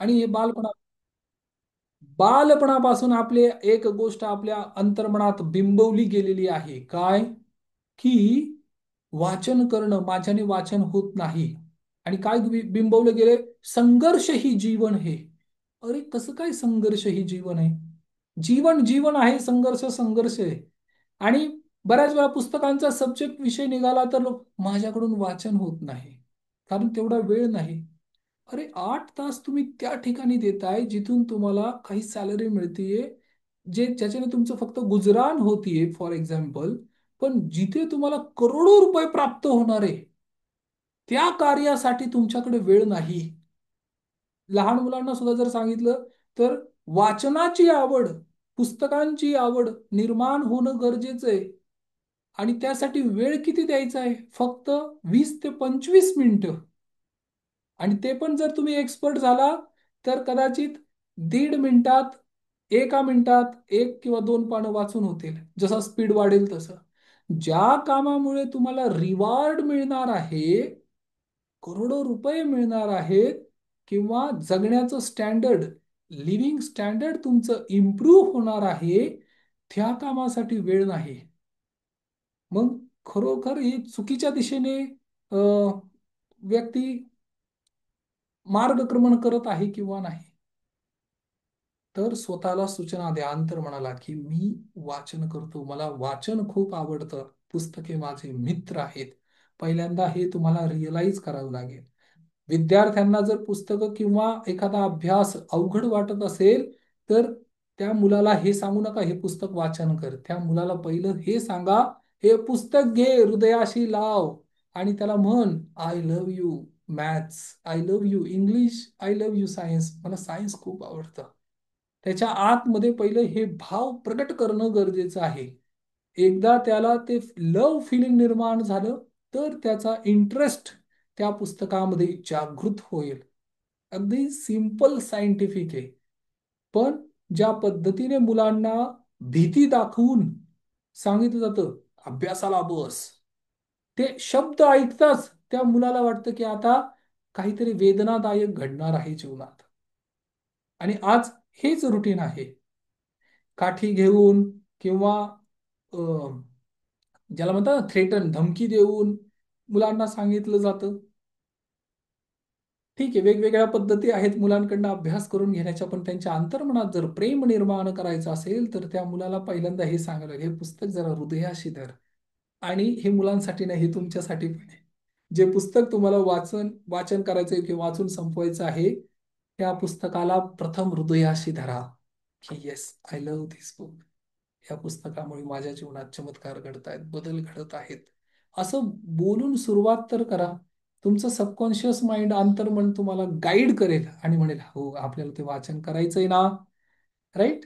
आणि हे बालपणापासून आपले एक गोष्ट आपल्या अंतर्मनात बिंबवली गेलेली आहे. काय? की वाचन करणं माझ्याने वाचन होत नाही. आणि काय बिंबवलं गेले? संघर्ष ही जीवन हे. अरे कसं काय संघर्ष ही जीवन आहे? जीवन जीवन आहे, संघर्ष संघर्ष आहे. आणि बऱ्याच वेळा पुस्तकांचा सब्जेक्ट विषय निघाला तर माझ्याकडून वाचन होत नाही, कारण तेवढा वेळ नाही. अरे 8 तास तुम्ही त्या ठिकाणी देताय जिथून तुम्हाला काही सॅलरी मिळतीये, ज्याच्याने तुमचं फक्त गुजराण होतीये फॉर एक्झाम्पल. पण जिथे तुम्हाला करोडो रुपये प्राप्त होणार आहे, त्या कार्यासाठी तुमच्याकडे वेळ नाही. लहान मुलांना सुद्धा जर सांगितलं तर वाचनाची आवड, पुस्तकांची आवड निर्माण होणं गरजेचं आहे. आणि त्यासाठी वेळ किती द्यायचा आहे? फक्त 20 ते 25 मिनिटं. आणि ते पण जर तुम्ही एक्सपर्ट झाला तर कदाचित 1.5 मिनिटात, 1 मिनिटात 1 किंवा 2 पानं वाचून होतील. जसा स्पीड वाढेल तसं. ज्या कामामुळे तुम्हाला रिवॉर्ड मिळणार आहे, करोडो रुपये मिळणार आहेत, किंवा जगण्याचं स्टँडर्ड, लिव्हिंग स्टँडर्ड तुमचं इम्प्रूव्ह होणार आहे, त्या कामासाठी वेळ नाही. मग खरोखर ही चुकीच्या दिशेने व्यक्ती मार्गक्रमण करत आहे किंवा नाही. तर स्वतःला सूचना द्या अंतर्मनाला की मी वाचन करतो, मला वाचन खूप आवडतं, पुस्तके माझे मित्र आहेत. पहिल्यांदा हे तुम्हाला रिअलाइज करावं लागेल. विद्यार्थ्यांना जर पुस्तकं किंवा एखादा अभ्यास अवघड वाटत असेल तर त्या मुलाला हे सांगू नका हे पुस्तक वाचन कर. त्या मुलाला पहिलं हे सांगा, हे पुस्तक घे, हृदयाशी लाव, आणि त्याला म्हण, I love you maths, I love you English, I love you science, मला सायन्स खूप आवडतं. त्याच्या आतमध्ये पहिलं हे भाव प्रकट करणं गरजेचं आहे. एकदा त्याला ते लव फिलिंग निर्माण झालं तर त्याचा इंटरेस्ट त्या पुस्तकामध्ये जागृत होईल. अगदी सिंपल सायंटिफिक आहे. पण ज्या पद्धतीने मुलांना भीती दाखवून सांगितलं जातं, अभ्यासाला बस, ते शब्द ऐकताच त्या मुलाला वाटतं की आता काहीतरी वेदनादायक घडणार आहे जीवनात. आणि आज हेच रुटीन आहे. काठी घेऊन किंवा ज्याला म्हणतात थ्रेटन, धमकी देऊन मुलांना सांगितलं जातं. ठीक आहे, वेगवेगळ्या पद्धती आहेत मुलांकडनं अभ्यास करून घेण्याच्या, पण त्यांच्या अंतर्मनात जर प्रेम निर्माण करायचं असेल तर त्या मुलाला पहिल्यांदा हे सांगायला लागेल, हे पुस्तक जरा हृदयाशी धर. आणि हे मुलांसाठी नाही, हे तुमच्यासाठी पण आहे. जे पुस्तक तुम्हाला वाचन करायचंय किंवा वाचून संपवायचं आहे, त्या पुस्तकाला प्रथम हृदयाशी धरा की yes, I love this book. या पुस्तकामुळे माझ्या जीवनात चमत्कार घडत आहेत, बदल घडत आहेत, असं बोलून सुरुवात तर करा. तुमचं सबकॉन्शियस माइंड, अंतर्मन तुम्हाला गाईड करेल आणि म्हणेल हो आपल्याला ते वाचन करायचंय ना, राईट.